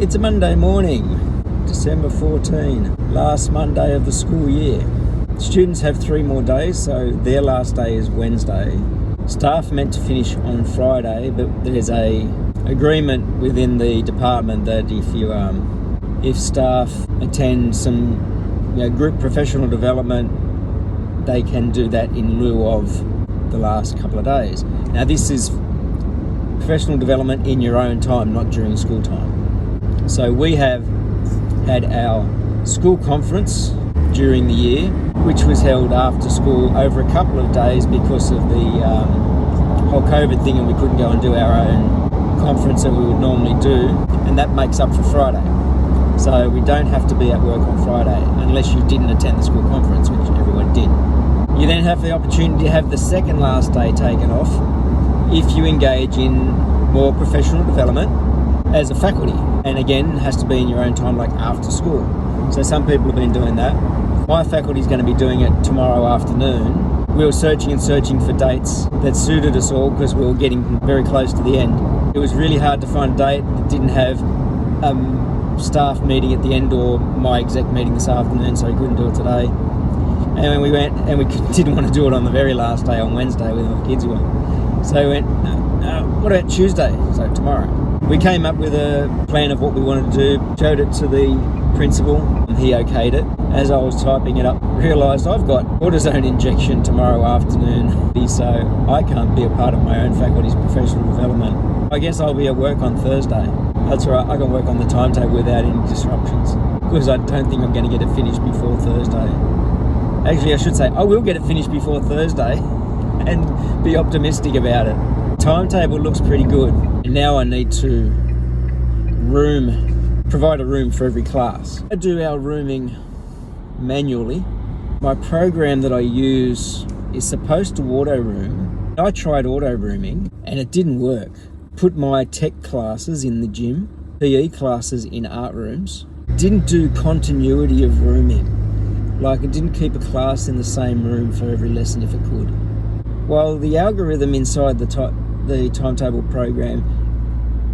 It's a Monday morning, December 14, last Monday of the school year. Students have 3 more days, so their last day is Wednesday. Staff meant to finish on Friday, but there's a agreement within the department that if staff attend some group professional development, they can do that in lieu of the last couple of days. Now this is professional development in your own time, not during school time. So we have had our school conference during the year, which was held after school over a couple of days because of the whole COVID thing, and we couldn't go and do our own conference that we would normally do, and that makes up for Friday. So we don't have to be at work on Friday unless you didn't attend the school conference, which everyone did. You then have the opportunity to have the second last day taken off if you engage in more professional development as a faculty, and again has to be in your own time, like after school. So some people have been doing that. My faculty is going to be doing it tomorrow afternoon. We were searching for dates that suited us all because we were getting very close to the end. It was really hard to find a date that didn't have staff meeting at the end or my exec meeting this afternoon, so we couldn't do it today. And we went, and we didn't want to do it on the very last day on Wednesday with all the kids who went. So we went, what about Tuesday? So tomorrow. We came up with a plan of what we wanted to do, showed it to the principal, and he okayed it. As I was typing it up, realised I've got cortisone injection tomorrow afternoon, so I can't be a part of my own faculty's professional development. I guess I'll be at work on Thursday. That's all right, I can work on the timetable without any disruptions, because I don't think I'm going to get it finished before Thursday. Actually, I should say I will get it finished before Thursday and be optimistic about it. Timetable looks pretty good, and now I need to provide a room for every class. I do our rooming manually. My program that I use is supposed to auto room. I tried auto rooming and it didn't work. Put my tech classes in the gym, PE classes in art rooms. Didn't do continuity of rooming. Like, it didn't keep a class in the same room for every lesson if it could. While the algorithm inside the timetable program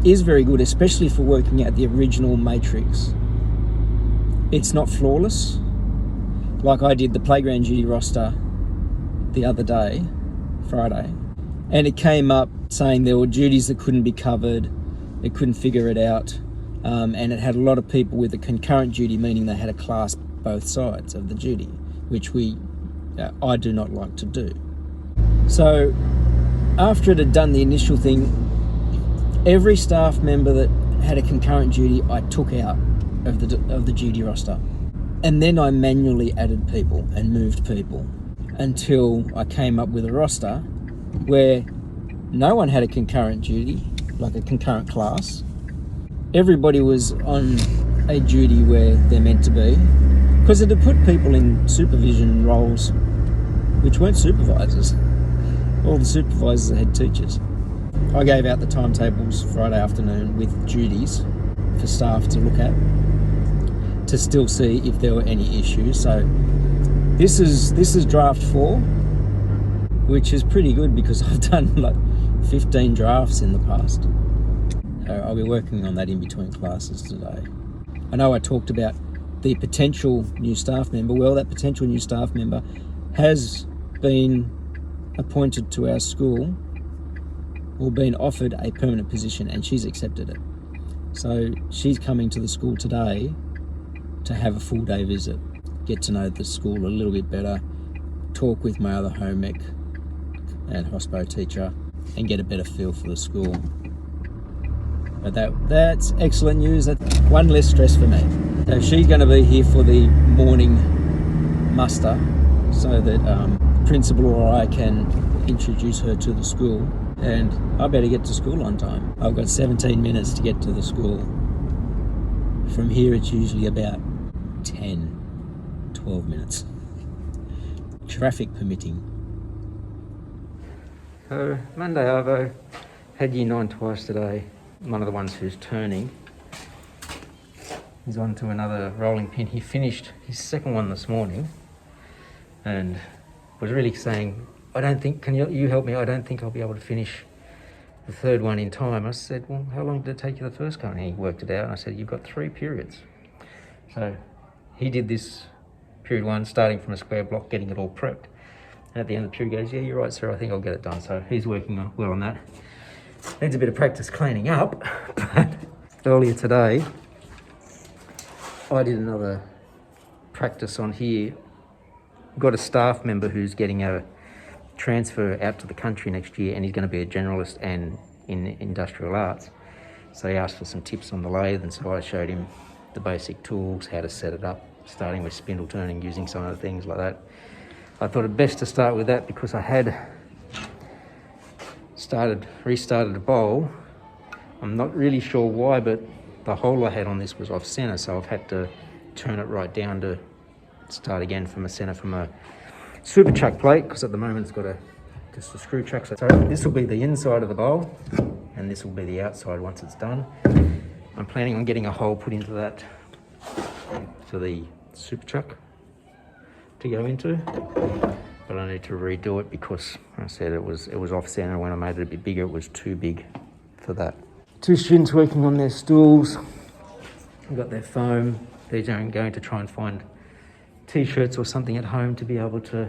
is very good, especially for working out the original matrix, it's not flawless. Like, I did the playground duty roster the other day, Friday, and it came up saying there were duties that couldn't be covered, it couldn't figure it out, and it had a lot of people with a concurrent duty, meaning they had a class both sides of the duty, which I do not like to do. So after it had done the initial thing, every staff member that had a concurrent duty I took out of the duty roster, and then I manually added people and moved people until I came up with a roster where no one had a concurrent duty, like a concurrent class. Everybody was on a duty where they're meant to be, because it had put people in supervision roles which weren't supervisors. All the supervisors are head teachers. I gave out the timetables Friday afternoon with duties for staff to look at to still see if there were any issues. So this is draft 4, which is pretty good because I've done like 15 drafts in the past. So I'll be working on that in between classes today. I know I talked about the potential new staff member. Well, that potential new staff member has been appointed to our school or been offered a permanent position, and she's accepted it. So she's coming to the school today to have a full day visit, get to know the school a little bit better, talk with my other home ec and hospo teacher, and get a better feel for the school. But that's excellent news. That's one less stress for me. So she's going to be here for the morning muster so that principal or I can introduce her to the school, and I better get to school on time. I've got 17 minutes to get to the school. From here it's usually about 10-12 minutes, traffic permitting. So Monday Arvo had year 9 twice today. One of the ones who's turning, he's on to another rolling pin. He finished his second one this morning and was really saying, I don't think, can you help me? I don't think I'll be able to finish the third one in time. I said, well, how long did it take you the first go? And he worked it out, and I said, you've got 3 periods. So he did this period 1, starting from a square block, getting it all prepped. And at the end of the period, he goes, yeah, you're right, sir, I think I'll get it done. So he's working well on that. Needs a bit of practice cleaning up, but earlier today, I did another practice on here. Got a staff member who's getting a transfer out to the country next year, and he's going to be a generalist and in industrial arts. So he asked for some tips on the lathe, and so I showed him the basic tools, how to set it up, starting with spindle turning, using some of the things like that. I thought it best to start with that because I had restarted a bowl. I'm not really sure why, but the hole I had on this was off center, so I've had to turn it right down to start again from a center from a super chuck plate, because at the moment it's got just a screw chuck. So this will be the inside of the bowl, and this will be the outside once it's done. I'm planning on getting a hole put into that for the super chuck to go into, but I need to redo it because I said it was off center. When I made it a bit bigger, it was too big for that. 2 students working on their stools. I've got their foam. They're going to try and find t-shirts or something at home to be able to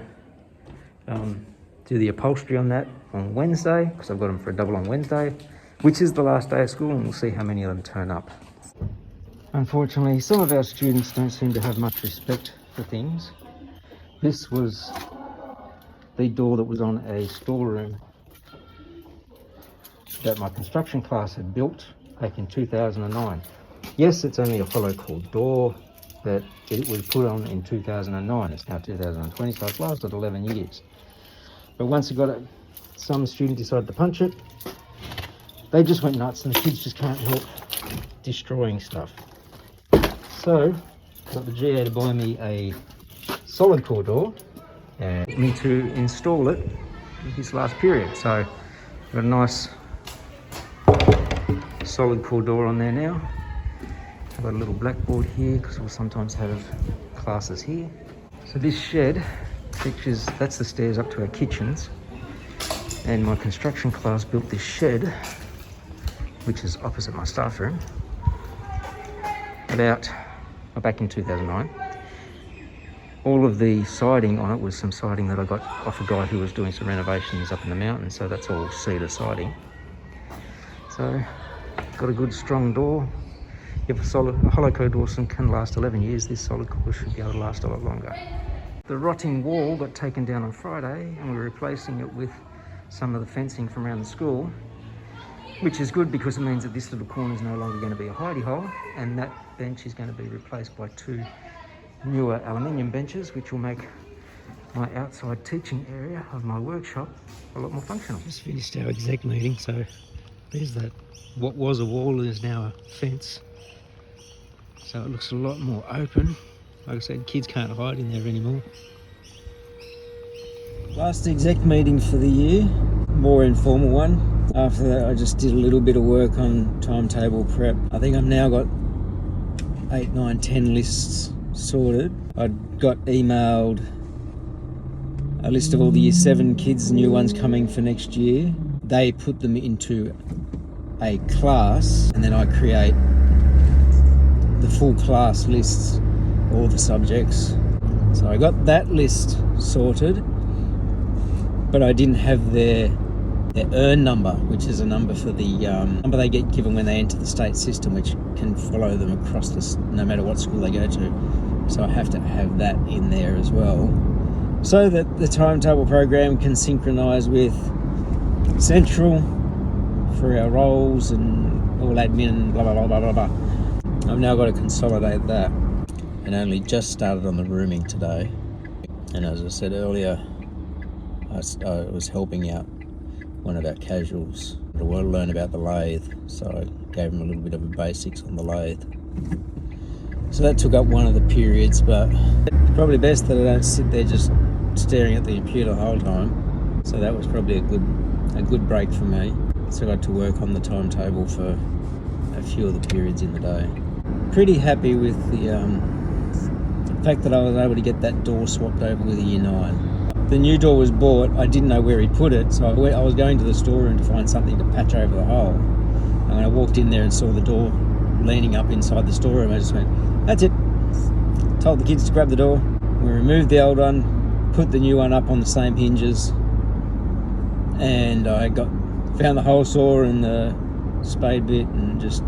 do the upholstery on that on Wednesday, because I've got them for a double on Wednesday, which is the last day of school, and we'll see how many of them turn up. Unfortunately, some of our students don't seem to have much respect for things. This was the door that was on a storeroom that my construction class had built back in 2009. Yes, it's only a hollow core door, but it was put on in 2009. It's now 2020, so it's lasted 11 years. But once it got it, some student decided to punch it. They just went nuts, and the kids just can't help destroying stuff. So, got the GA to buy me a solid core door and me to install it in this last period. So, I've got a nice solid core door on there now. I've got a little blackboard here because we'll sometimes have classes here. So this shed features, that's the stairs up to our kitchens, and my construction class built this shed, which is opposite my staff room, back in 2009. All of the siding on it was some siding that I got off a guy who was doing some renovations up in the mountains, so that's all cedar siding. So, got a good strong door. If a hollow core door can last 11 years, this solid core should be able to last a lot longer. The rotting wall got taken down on Friday, and we're replacing it with some of the fencing from around the school, which is good because it means that this little corner is no longer going to be a hidey hole, and that bench is going to be replaced by 2 newer aluminium benches, which will make my outside teaching area of my workshop a lot more functional. Just finished our exec meeting, so there's that. What was a wall is now a fence, so it looks a lot more open. Like I said, kids can't hide in there anymore. Last exec meeting for the year, more informal one. After that, I just did a little bit of work on timetable prep. I think I've now got 8, 9, 10 lists sorted. I got emailed a list of all the year 7 kids, new ones coming for next year. They put them into a class, and then I create the full class lists, all the subjects. So I got that list sorted, but I didn't have their earn number, which is a number for the number they get given when they enter the state system, which can follow them across this no matter what school they go to. So I have to have that in there as well, so that the timetable program can synchronise with Central for our roles and all admin and blah blah blah blah blah blah. I've now got to consolidate that, and only just started on the rooming today. And as I said earlier, I was helping out one of our casuals to learn about the lathe, so I gave him a little bit of a basics on the lathe. So that took up one of the periods, but it's probably best that I don't sit there just staring at the computer the whole time. So that was probably a good break for me. So I got to work on the timetable for a few of the periods in the day. Pretty happy with the fact that I was able to get that door swapped over with a year 9. the new door was bought, I didn't know where he'd put it, so I was going to the storeroom to find something to patch over the hole. And when I walked in there and saw the door leaning up inside the storeroom, I just went, that's it. Told the kids to grab the door. We removed the old one, put the new one up on the same hinges, and I found the hole saw and the spade bit and just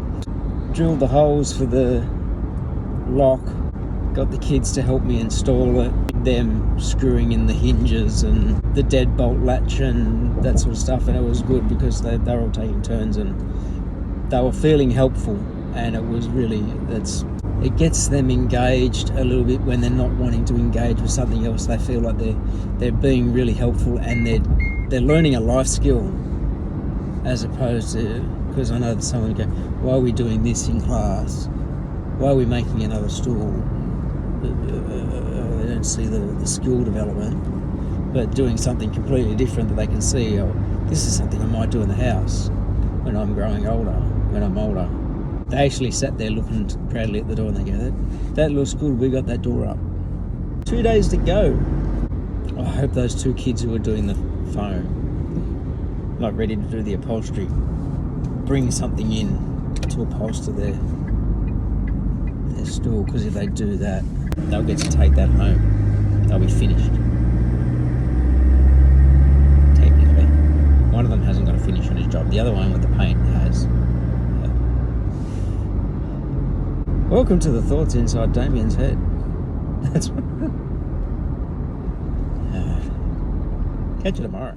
drilled the holes for the lock. Got the kids to help me install it, them screwing in the hinges and the deadbolt latch and that sort of stuff, and it was good because they were all taking turns and they were feeling helpful, and it was really, it gets them engaged a little bit when they're not wanting to engage with something else. They feel like they're being really helpful and they're learning a life skill, as opposed to, because I know that someone would go, why are we doing this in class? Why are we making another stool? They don't see the skill development, but doing something completely different that they can see, oh, this is something I might do in the house when I'm growing older, when I'm older. They actually sat there looking proudly at the door and they go, that looks good, we got that door up. 2 days to go. I hope those two kids who are doing the foam, like ready to do the upholstery, bring something in to upholster their stool, because if they do that, they'll get to take that home. They'll be finished. Technically. One of them hasn't got a finish on his job. The other one with the paint has. Welcome to the thoughts inside Damien's head. That's catch you tomorrow.